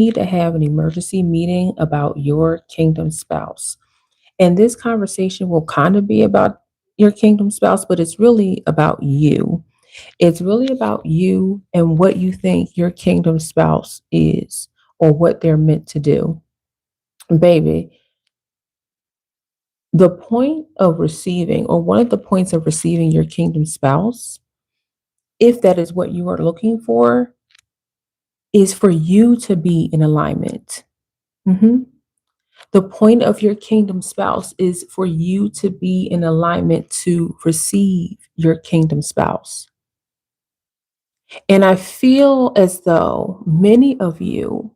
need to have an emergency meeting about your kingdom spouse. And this conversation will kind of be about your kingdom spouse, but it's really about you. It's really about you and what you think your kingdom spouse is or what they're meant to do. Baby, the point of receiving, or one of the points of receiving your kingdom spouse, if that is what you are looking for, is for you to be in alignment. Mhm. The point of your kingdom spouse is for you to be in alignment to receive your kingdom spouse. And I feel as though many of you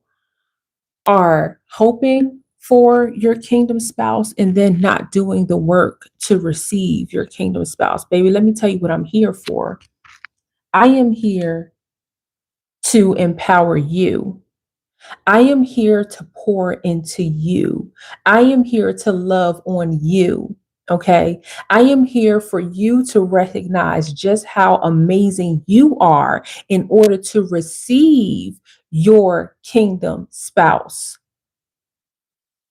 are hoping for your kingdom spouse and then not doing the work to receive your kingdom spouse. Baby, let me tell you what I'm here for. I am here to empower you. I am here to pour into you. I am here to love on you. Okay. I am here for you to recognize just how amazing you are in order to receive your kingdom spouse.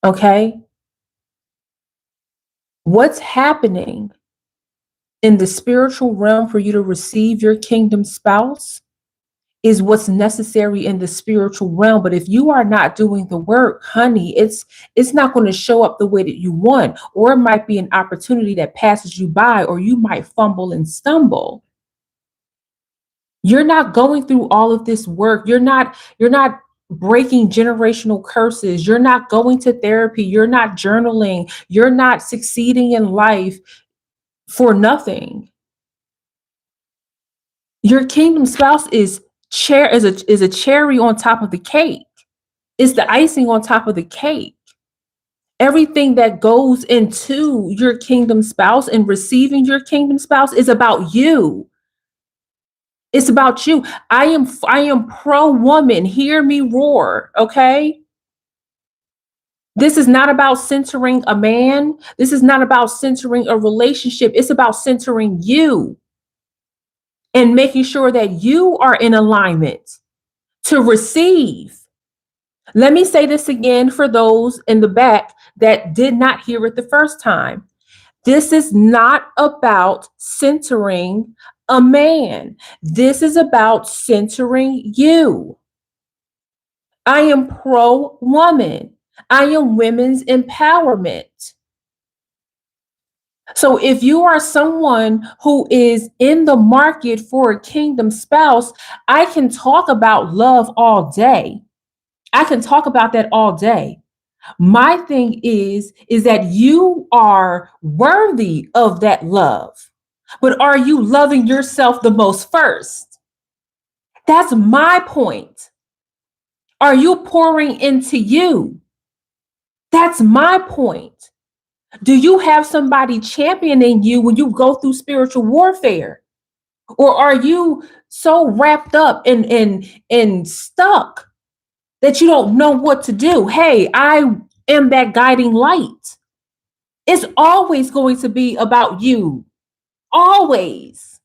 Okay. What's happening in the spiritual realm for you to receive your kingdom spouse is what's necessary in the spiritual realm. But if you are not doing the work, honey, it's not going to show up the way that you want, or it might be an opportunity that passes you by, or you might fumble and stumble. You're not going through all of this work. You're not breaking generational curses. You're not going to therapy. You're not journaling. You're not succeeding in life for nothing. Your kingdom spouse is a cherry on top of the cake. It's the icing on top of the cake. Everything that goes into your kingdom spouse and receiving your kingdom spouse is about you. It's about you. I am pro woman. Hear me roar, okay? This is not about centering a man. This is not about centering a relationship. It's about centering you and making sure that you are in alignment to receive. Let me say this again for those in the back that did not hear it the first time. This is not about centering a man. This is about centering you. I am pro woman. I am women's empowerment. So if you are someone who is in the market for a kingdom spouse, I can talk about love all day. I can talk about that all day. My thing is that you are worthy of that love. But are you loving yourself the most first? That's my point. Are you pouring into you? That's my point. Do you have somebody championing you when you go through spiritual warfare? Or are you so wrapped up and stuck that you don't know what to do? Hey, I am that guiding light. It's always going to be about you. Always.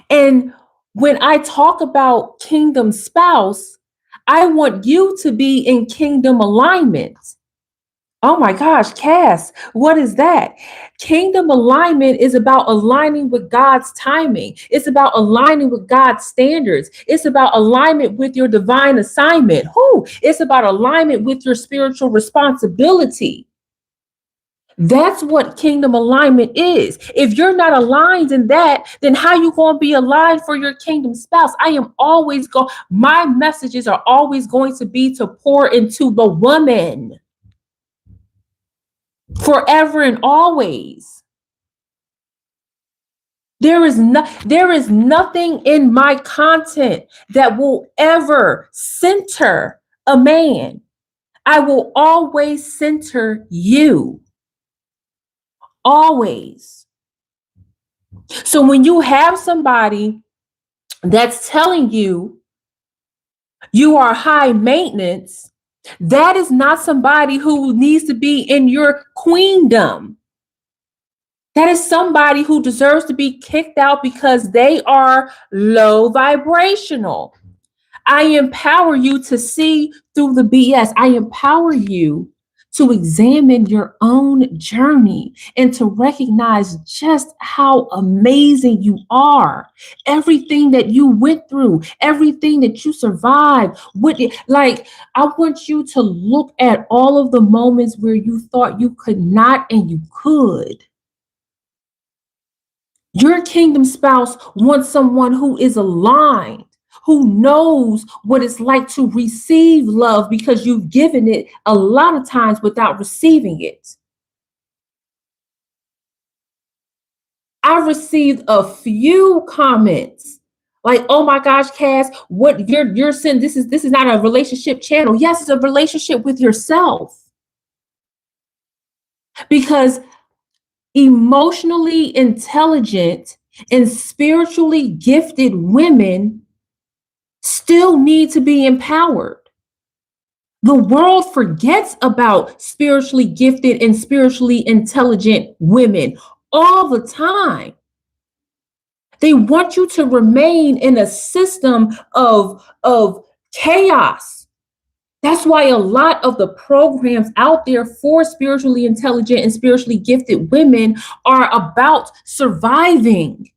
And when I talk about kingdom spouse, I want you to be in kingdom alignment. Oh my gosh, Cass, what is that? Kingdom alignment is about aligning with God's timing. It's about aligning with God's standards. It's about alignment with your divine assignment. It's about alignment with your spiritual responsibility. That's what kingdom alignment is. If you're not aligned in that, then how you going to be aligned for your kingdom spouse? My messages are always going to be to pour into the woman forever and always. There is nothing in my content that will ever center a man. I will always center you. Always. So when you have somebody that's telling you you are high maintenance, that is not somebody who needs to be in your queendom. That is somebody who deserves to be kicked out because they are low vibrational. I empower you to see through the BS. I empower you to examine your own journey and to recognize just how amazing you are. Everything that you went through, everything that you survived. Like, I want you to look at all of the moments where you thought you could not and you could. Your kingdom spouse wants someone who is aligned, who knows what it's like to receive love because you've given it a lot of times without receiving it. I received a few comments like, "Oh my gosh, Cass, what you're saying? This is not a relationship channel." Yes, it's a relationship with yourself because emotionally intelligent and spiritually gifted women still need to be empowered. The world forgets about spiritually gifted and spiritually intelligent women all the time. They want you to remain in a system of chaos. That's why a lot of the programs out there for spiritually intelligent and spiritually gifted women are about surviving.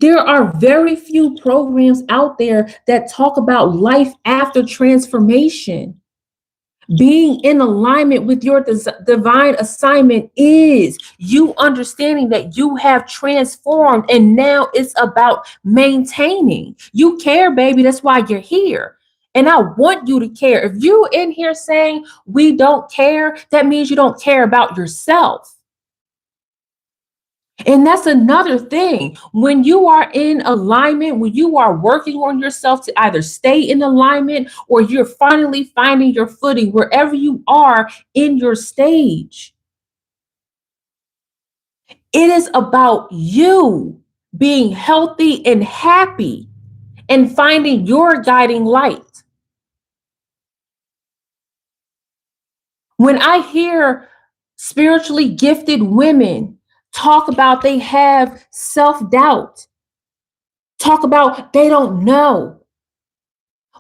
There are very few programs out there that talk about life after transformation. Being in alignment with your divine assignment is you understanding that you have transformed and now it's about maintaining. You care, baby. That's why you're here. And I want you to care. If you in here saying we don't care, that means you don't care about yourself. And that's another thing. When you are in alignment, when you are working on yourself to either stay in alignment or you're finally finding your footing wherever you are in your stage, it is about you being healthy and happy and finding your guiding light. When I hear spiritually gifted women talk about they have self-doubt, talk about they don't know,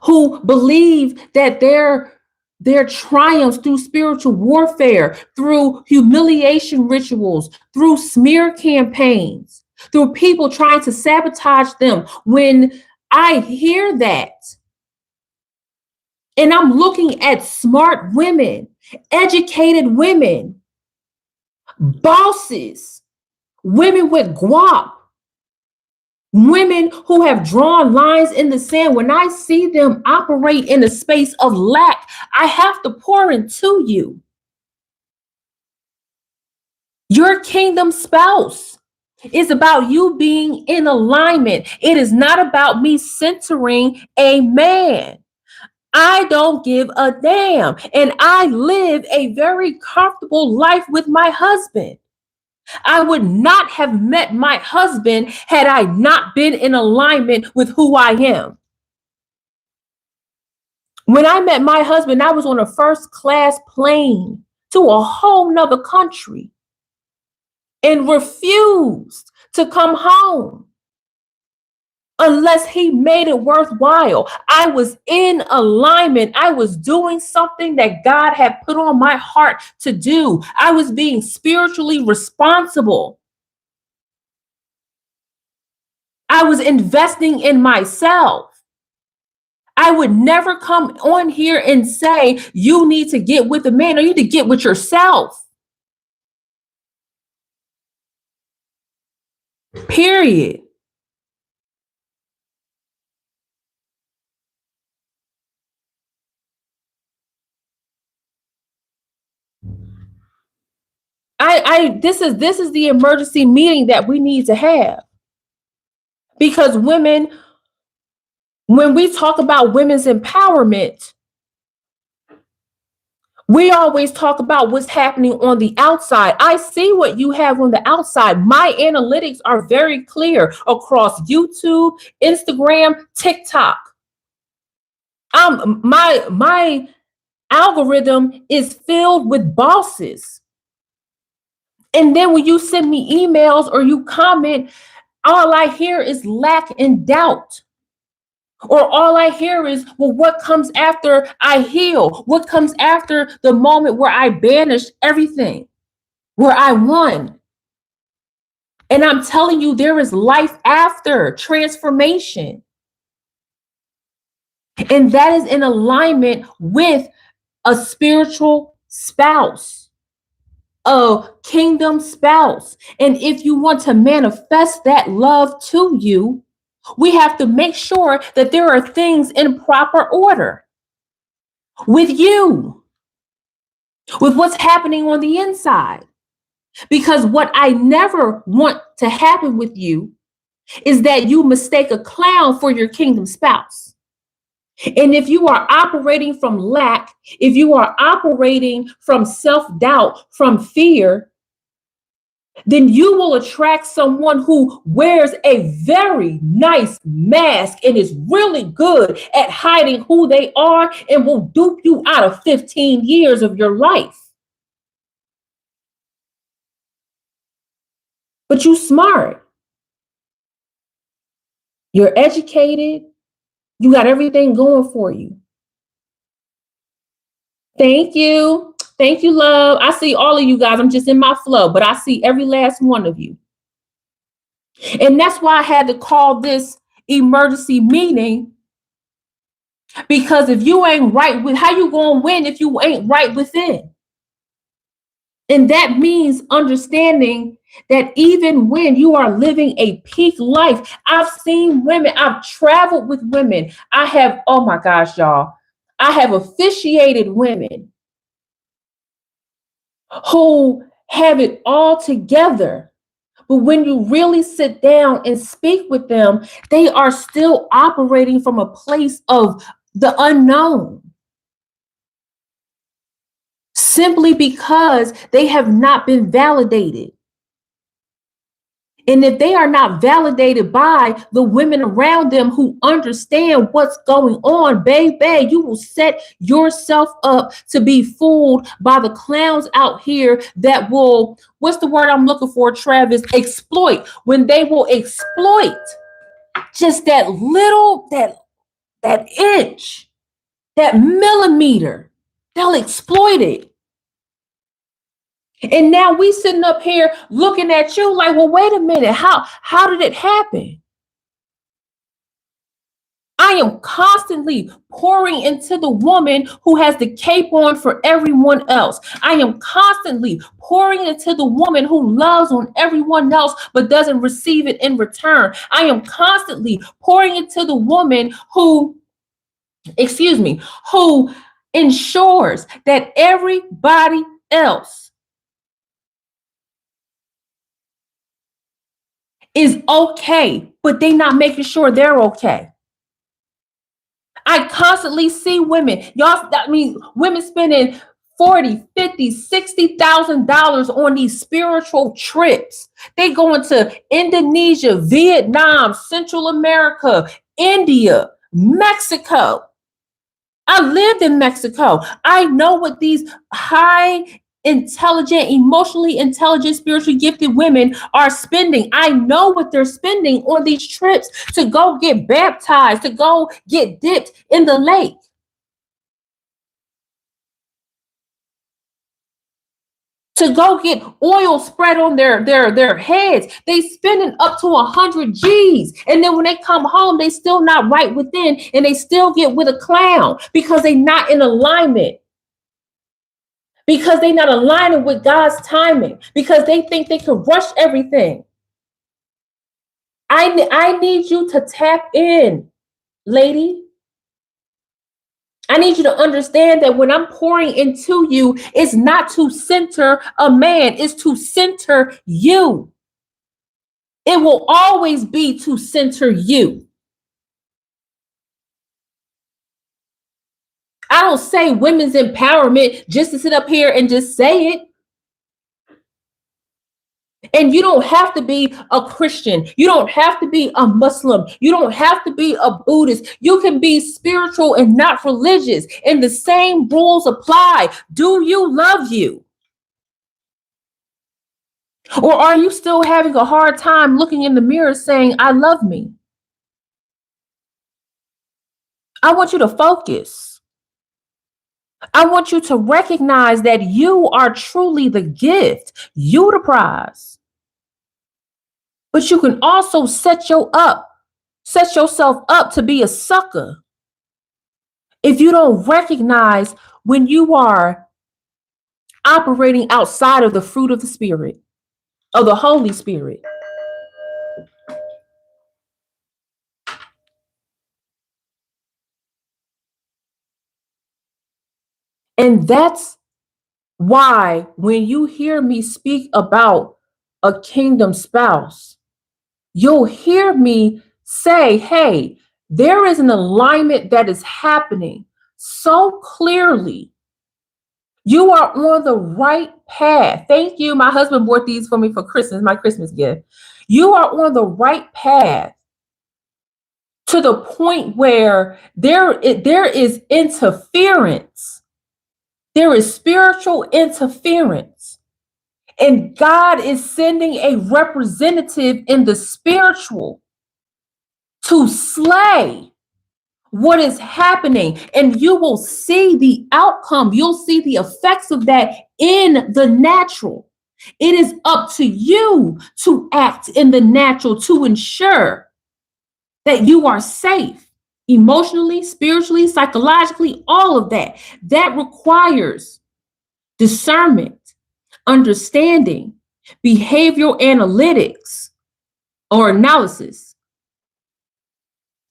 who believe that their triumphs through spiritual warfare, through humiliation rituals, through smear campaigns, through people trying to sabotage them. When I hear that, and I'm looking at smart women, educated women, bosses, women with guap, women who have drawn lines in the sand, when I see them operate in a space of lack, I have to pour into you. Your kingdom spouse is about you being in alignment. It is not about me centering a man. I don't give a damn. And I live a very comfortable life with my husband. I would not have met my husband had I not been in alignment with who I am. When I met my husband, I was on a first class plane to a whole nother country and refused to come home unless he made it worthwhile. I was in alignment. I was doing something that God had put on my heart to do. I was being spiritually responsible. I was investing in myself. I would never come on here and say, you need to get with a man, or you need to get with yourself. Period. This is the emergency meeting that we need to have. Because women, when we talk about women's empowerment, we always talk about what's happening on the outside. I see what you have on the outside. My analytics are very clear across YouTube, Instagram, TikTok. My algorithm is filled with bosses. And then when you send me emails or you comment, all I hear is lack and doubt. Or all I hear is, well, what comes after I heal? What comes after the moment where I banished everything, where I won? And I'm telling you, there is life after transformation. And that is in alignment with a spiritual spouse, a kingdom spouse. And if you want to manifest that love to you, we have to make sure that there are things in proper order with you, with what's happening on the inside. Because what I never want to happen with you is that you mistake a clown for your kingdom spouse. And if you are operating from lack, if you are operating from self-doubt, from fear, then you will attract someone who wears a very nice mask and is really good at hiding who they are and will dupe you out of 15 years of your life. But you smart, you're educated, you got everything going for you. Thank you. Thank you, love. I see all of you guys. I'm just in my flow, but I see every last one of you. And that's why I had to call this emergency meeting, because if you ain't right with, how you going to win if you ain't right within? And that means understanding that even when you are living a peak life, I've seen women, I've traveled with women. I have, oh my gosh, y'all, I have officiated women who have it all together. But when you really sit down and speak with them, they are still operating from a place of the unknown, simply because they have not been validated. And if they are not validated by the women around them who understand what's going on, baby, you will set yourself up to be fooled by the clowns out here that will, what's the word I'm looking for, Travis? Exploit. When they will exploit just that little, that inch, that millimeter, they'll exploit it. And now we sitting up here looking at you like, well, wait a minute, how did it happen? I am constantly pouring into the woman who has the cape on for everyone else. I am constantly pouring into the woman who loves on everyone else but doesn't receive it in return. I am constantly pouring into the woman who, who ensures that everybody else is okay, but they not making sure they're okay. I constantly see women, y'all, I mean, women spending 40, 50, $60,000 on these spiritual trips. They going to Indonesia, Vietnam, Central America, India, Mexico. I lived in Mexico. I know what these high intelligent, emotionally intelligent, spiritually gifted women are spending. I know what they're spending on these trips to go get baptized, to go get dipped in the lake, to go get oil spread on their heads. They spending up to 100 G's. And then when they come home, they still not right within, and they still get with a clown because they not in alignment. Because they're not aligning with God's timing, because they think they can rush everything. I need you to tap in, lady. I need you to understand that when I'm pouring into you, it's not to center a man, it's to center you. It will always be to center you. I don't say women's empowerment just to sit up here and just say it. And you don't have to be a Christian. You don't have to be a Muslim. You don't have to be a Buddhist. You can be spiritual and not religious. And the same rules apply. Do you love you? Or are you still having a hard time looking in the mirror saying, I love me? I want you to focus. I want you to recognize that you are truly the gift, you the prize. But you can also set yourself up to be a sucker if you don't recognize when you are operating outside of the fruit of the Spirit, of the Holy Spirit. And that's why when you hear me speak about a kingdom spouse, you'll hear me say, hey, there is an alignment that is happening so clearly. You are on the right path. Thank you. My husband bought these for me for Christmas, my Christmas gift. You are on the right path to the point where there is interference. There is spiritual interference. And God is sending a representative in the spiritual to slay what is happening. And you will see the outcome. You'll see the effects of that in the natural. It is up to you to act in the natural to ensure that you are safe emotionally, spiritually, psychologically, all of that. That requires discernment, understanding, behavioral analytics or analysis.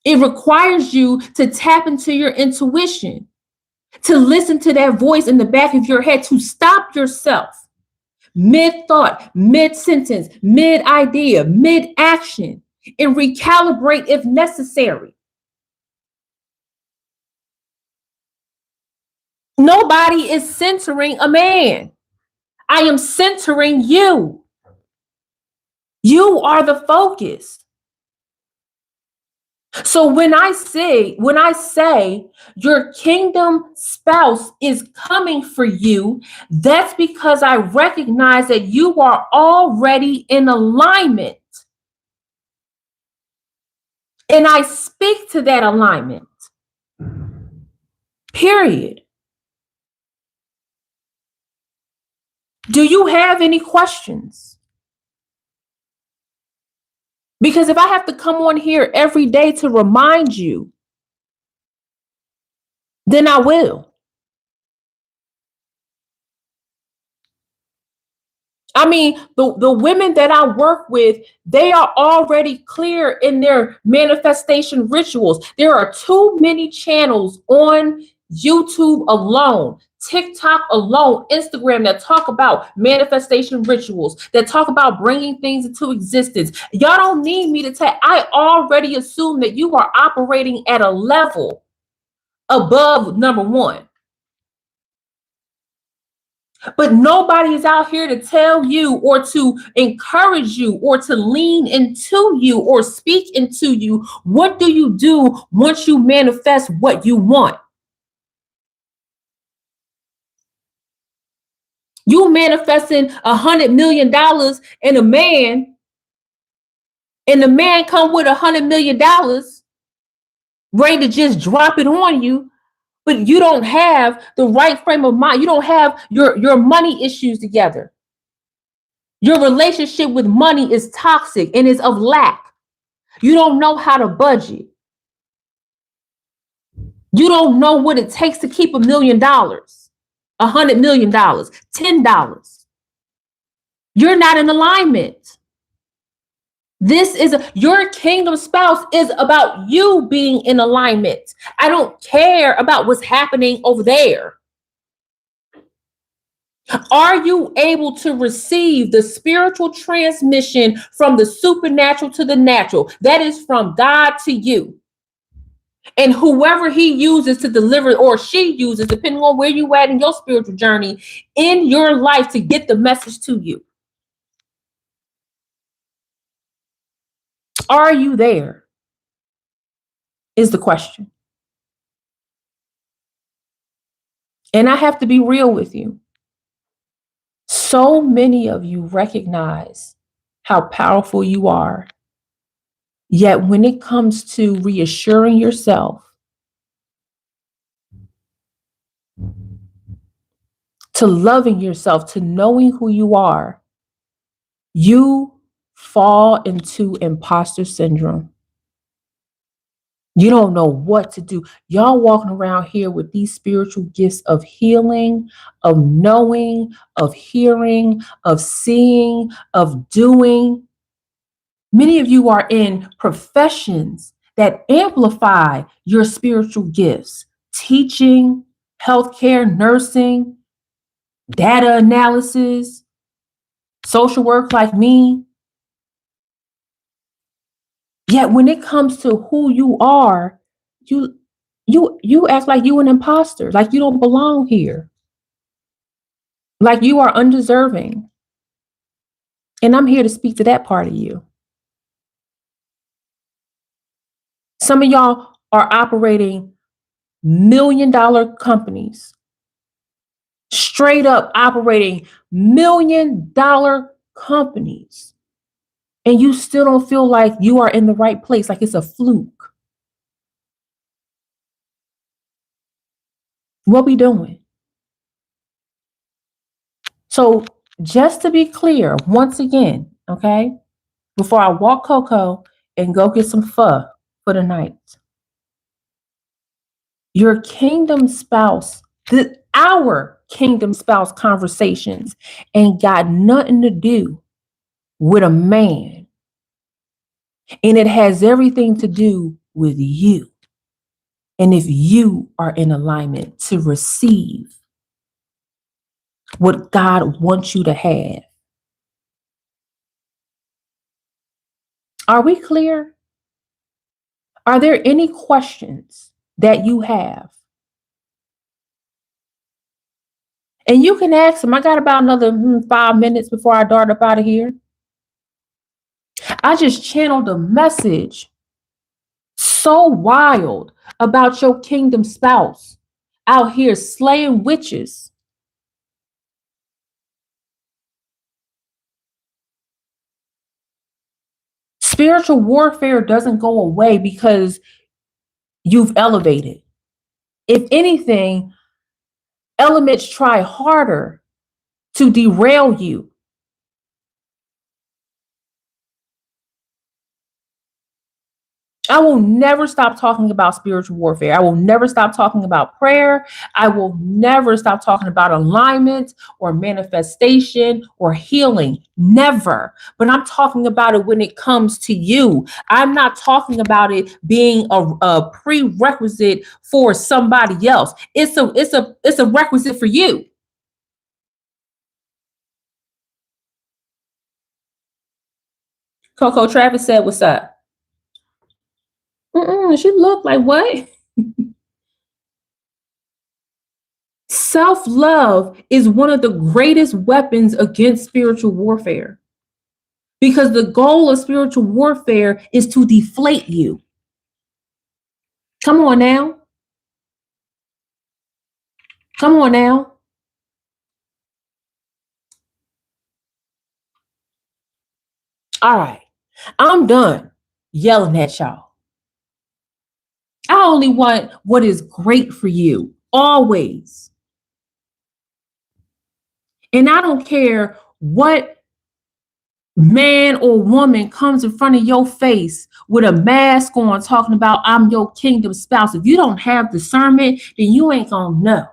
It requires you to tap into your intuition, to listen to that voice in the back of your head, to stop yourself mid-thought, mid-sentence, mid-idea, mid-action, and recalibrate if necessary. Nobody is centering a man. I am centering you. You are the focus. So when I say your kingdom spouse is coming for you, that's because I recognize that you are already in alignment. And I speak to that alignment. Period. Do you have any questions? Because if I have to come on here every day to remind you, then I will. I mean, the women that I work with, they are already clear in their manifestation rituals. There are too many channels on YouTube alone, TikTok alone, Instagram that talk about manifestation rituals, that talk about bringing things into existence. Y'all don't need me to tell. I already assume that you are operating at a level above number one. But nobody is out here to tell you or to encourage you or to lean into you or speak into you. What do you do once you manifest what you want? You manifesting $100 million in a man, and the man come with $100 million ready to just drop it on you. But you don't have the right frame of mind. You don't have your money issues together. Your relationship with money is toxic and is of lack. You don't know how to budget. You don't know what it takes to keep $1 million, $100 million, $10. You're not in alignment. Your kingdom spouse is about you being in alignment. I don't care about what's happening over there. Are you able to receive the spiritual transmission from the supernatural to the natural? That is from God to you. And whoever he uses to deliver, or she uses, depending on where you at in your spiritual journey, in your life to get the message to you. Are you there? Is the question. And I have to be real with you. So many of you recognize how powerful you are. Yet when it comes to reassuring yourself to loving yourself, to knowing who you are, you fall into imposter syndrome. You don't know what to do. Y'all walking around here with these spiritual gifts of healing, of knowing, of hearing, of seeing, of doing. Many of you are in professions that amplify your spiritual gifts: teaching, healthcare, nursing, data analysis, social work like me. Yet when it comes to who you are, you you act like you an imposter, like you don't belong here, like you are undeserving. And I'm here to speak to that part of you. Some of y'all are operating $1 million companies, straight up operating $1 million companies, and you still don't feel like you are in the right place, like it's a fluke. What we doing? So just to be clear, once again, okay, before I walk Coco and go get some pho for the night, your kingdom spouse, our kingdom spouse conversations ain't got nothing to do with a man. And it has everything to do with you. And if you are in alignment to receive what God wants you to have. Are we clear? Are there any questions that you have? And you can ask them. I got about another 5 minutes before I dart up out of here. I just channeled a message so wild about your kingdom spouse out here slaying witches. Spiritual warfare doesn't go away because you've elevated. If anything, elements try harder to derail you. I will never stop talking about spiritual warfare. I will never stop talking about prayer. I will never stop talking about alignment or manifestation or healing. Never. But I'm talking about it when it comes to you. I'm not talking about it being a prerequisite for somebody else. It's a requisite for you. Coco Travis said, "What's up?" She looked like what? Self-love is one of the greatest weapons against spiritual warfare because the goal of spiritual warfare is to deflate you. Come on now. Come on now. All right. I'm done yelling at y'all. I only want what is great for you, always. And I don't care what man or woman comes in front of your face with a mask on talking about I'm your kingdom spouse. If you don't have discernment, then you ain't gonna know.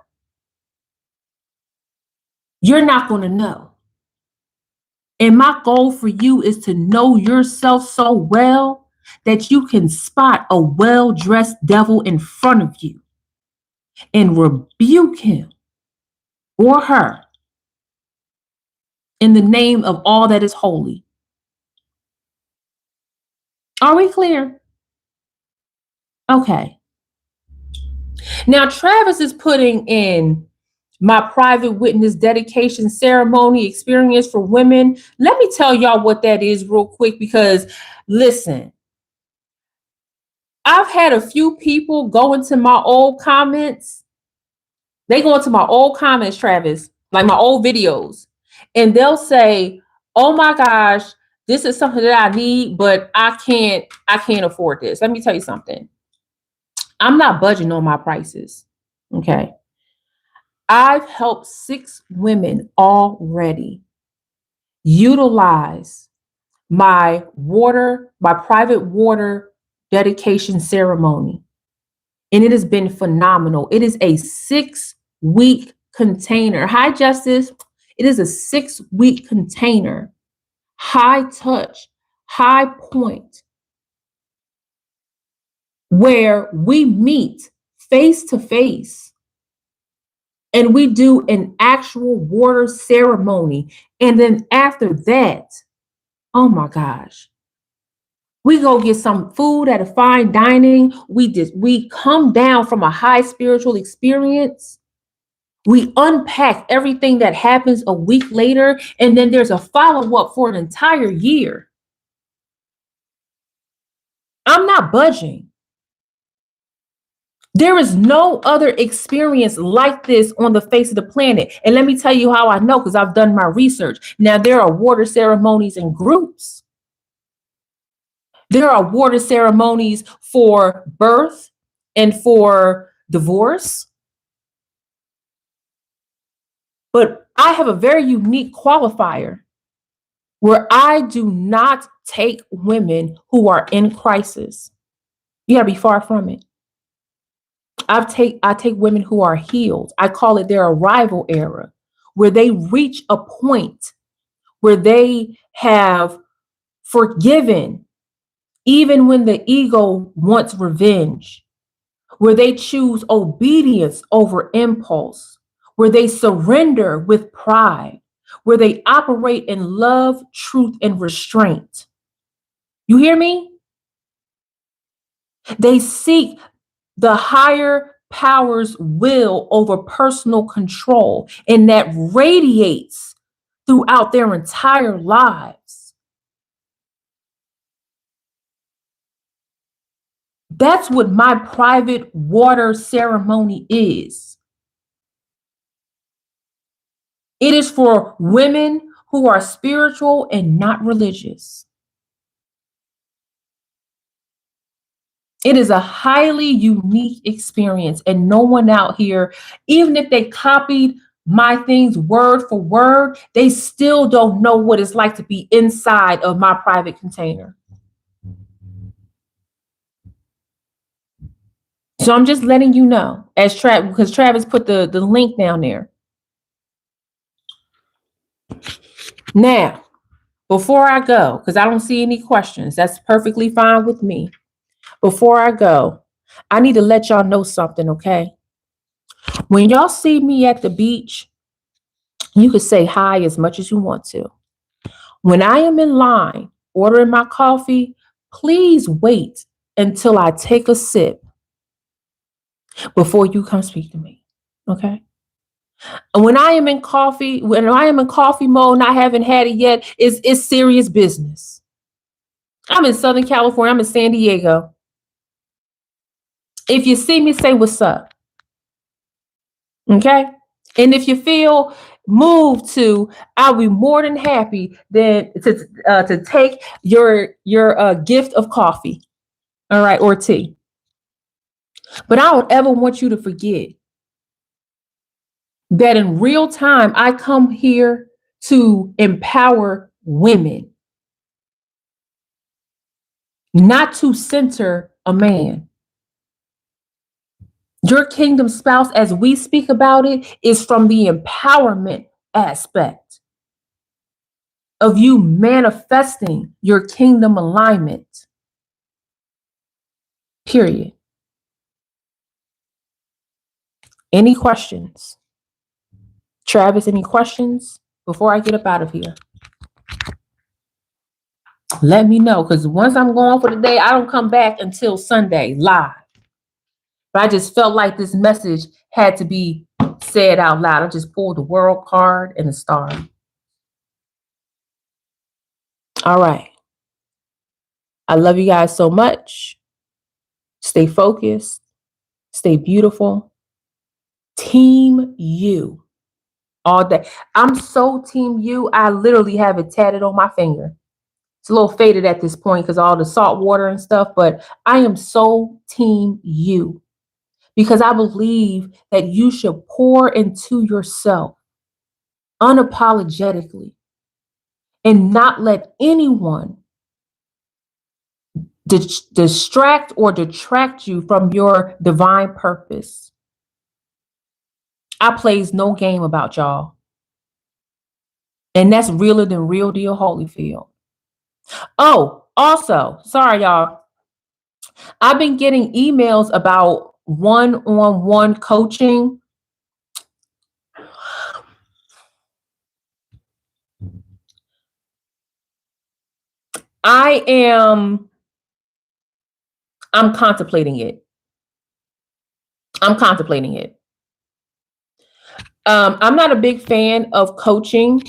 You're not gonna know. And my goal for you is to know yourself so well that you can spot a well-dressed devil in front of you and rebuke him or her in the name of all that is holy. Are we clear? Okay. Now, Travis is putting in my private witness dedication ceremony experience for women. Let me tell y'all what that is real quick, because listen, I've had a few people go into my old comments. They go into my old comments, Travis, like my old videos, and they'll say, "Oh my gosh, this is something that I need, but I can't afford this." Let me tell you something. I'm not budging on my prices. Okay. I've helped 6 women already utilize my private water dedication ceremony. And it has been phenomenal. It is a 6-week container. Hi, Justice. It is a 6-week container, high touch, high point, where we meet face to face and we do an actual water ceremony. And then after that, oh my gosh, we go get some food at a fine dining. We come down from a high spiritual experience. We unpack everything that happens a week later, and then there's a follow-up for an entire year. I'm not budging. There is no other experience like this on the face of the planet. And let me tell you how I know, because I've done my research. Now, there are water ceremonies in groups. There are water ceremonies for birth and for divorce. But I have a very unique qualifier where I do not take women who are in crisis. You gotta be far from it. I take women who are healed. I call it their arrival era, where they reach a point where they have forgiven, even when the ego wants revenge, where they choose obedience over impulse, where they surrender with pride, where they operate in love, truth, and restraint. You hear me? They seek the higher power's will over personal control, and that radiates throughout their entire lives. That's what my private water ceremony is. It is for women who are spiritual and not religious. It is a highly unique experience, and no one out here, even if they copied my things word for word, they still don't know what it's like to be inside of my private container. So I'm just letting you know, because Travis put the link down there. Now, before I go, because I don't see any questions, that's perfectly fine with me. Before I go, I need to let y'all know something, okay? When y'all see me at the beach, you can say hi as much as you want to. When I am in line ordering my coffee, please wait until I take a sip before you come speak to me, okay? And when I am in coffee mode and I haven't had it yet, it's serious business. I'm in Southern California. I'm in San Diego. If you see me, say what's up. Okay? And if you feel moved to, I'll be more than happy to take your gift of coffee, all right, or tea. But I don't ever want you to forget that in real time, I come here to empower women, not to center a man. Your kingdom spouse, as we speak about it, is from the empowerment aspect of you manifesting your kingdom alignment. Period. Any questions? Travis, any questions before I get up out of here? Let me know, because once I'm gone for the day, I don't come back until Sunday live. But I just felt like this message had to be said out loud. I just pulled the world card and the star. All right. I love you guys so much. Stay focused. Stay beautiful. Team you all day. I'm so team you. I literally have it tatted on my finger. It's a little faded at this point because all the salt water and stuff, but I am so team you. because I believe that you should pour into yourself unapologetically and not let anyone distract or detract you from your divine purpose. I plays no game about y'all. And that's realer than real deal Holyfield. Oh, also, sorry, y'all. I've been getting emails about one-on-one coaching. I'm contemplating it. I'm contemplating it. I'm not a big fan of coaching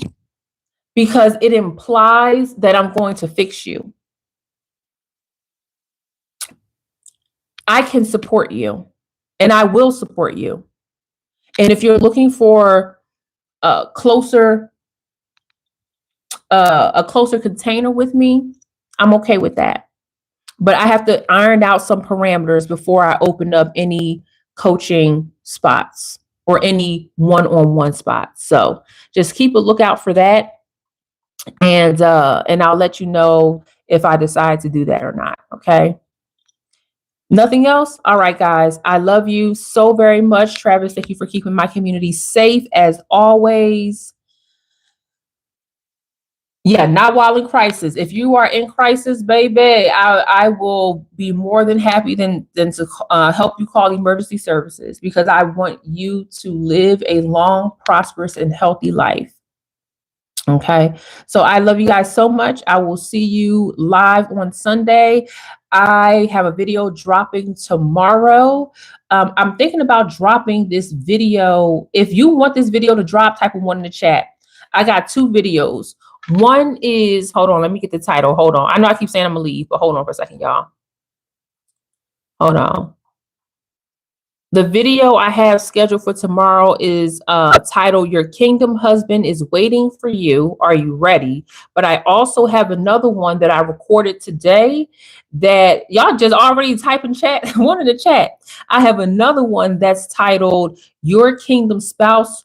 because it implies that I'm going to fix you. I can support you and I will support you. And if you're looking for a closer container with me, I'm okay with that. But I have to iron out some parameters before I open up any coaching spots or any one-on-one spots. So just keep a lookout for that. And I'll let you know if I decide to do that or not. Okay. Nothing else? All right, guys. I love you so very much. Travis, thank you for keeping my community safe as always. Yeah, not while in crisis. If you are in crisis, baby, I will be more than happy than to help you call emergency services, because I want you to live a long, prosperous, and healthy life. Okay, so I love you guys so much. I will see you live on Sunday. I have a video dropping tomorrow. I'm thinking about dropping this video. If you want this video to drop, type of one in the chat. I got 2 videos. One is, hold on, let me get the title. Hold on. I know I keep saying I'm gonna leave, but hold on for a second, y'all. Hold on. The video I have scheduled for tomorrow is titled "Your Kingdom Husband is Waiting for You. Are you ready?" But I also have another one that I recorded today that y'all just already type in chat, one in the chat. I have another one that's titled "Your Kingdom Spouse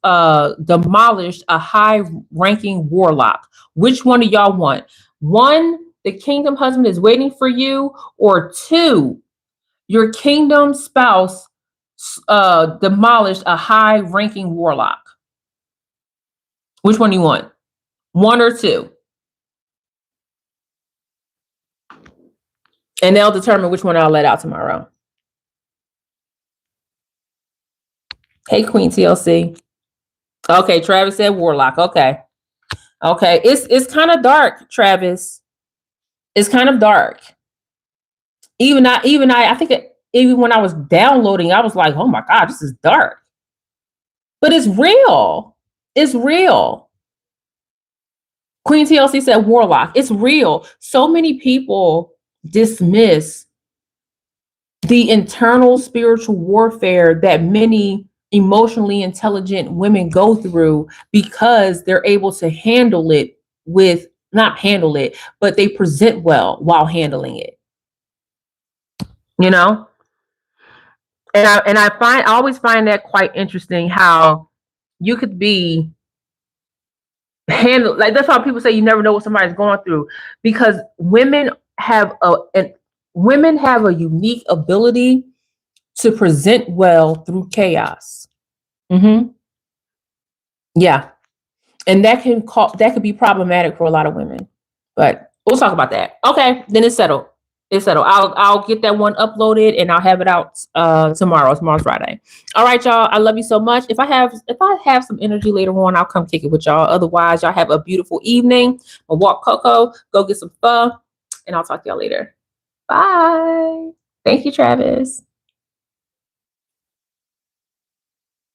Demolished a High-Ranking Warlock." Which one do y'all want? 1, the kingdom husband is waiting for you, or 2, your kingdom spouse demolished a high-ranking warlock? Which one do you want? 1 or 2? And they'll determine which one I'll let out tomorrow. Hey, Queen TLC. Okay, Travis said warlock. Okay. Okay. It's kind of dark, Travis. It's kind of dark. Even I think even when I was downloading, I was like, oh my God, this is dark. But it's real. It's real. Queen TLC said warlock. It's real. So many people dismiss the internal spiritual warfare that many emotionally intelligent women go through because they're able to handle it with, not handle it, but they present well while handling it. You know? And I always find that quite interesting, how you could be handle, like, that's why people say you never know what somebody's going through, because women have a unique ability to present well through chaos. Yeah, and that could be problematic for a lot of women, but we'll talk about that. Okay, then it's settled. It's settled. I'll get that one uploaded and I'll have it out tomorrow. Tomorrow's Friday. All right, y'all. I love you so much. If I have some energy later on, I'll come kick it with y'all. Otherwise, y'all have a beautiful evening. I'll walk Coco, go get some pho, and I'll talk to y'all later. Bye. Thank you, Travis.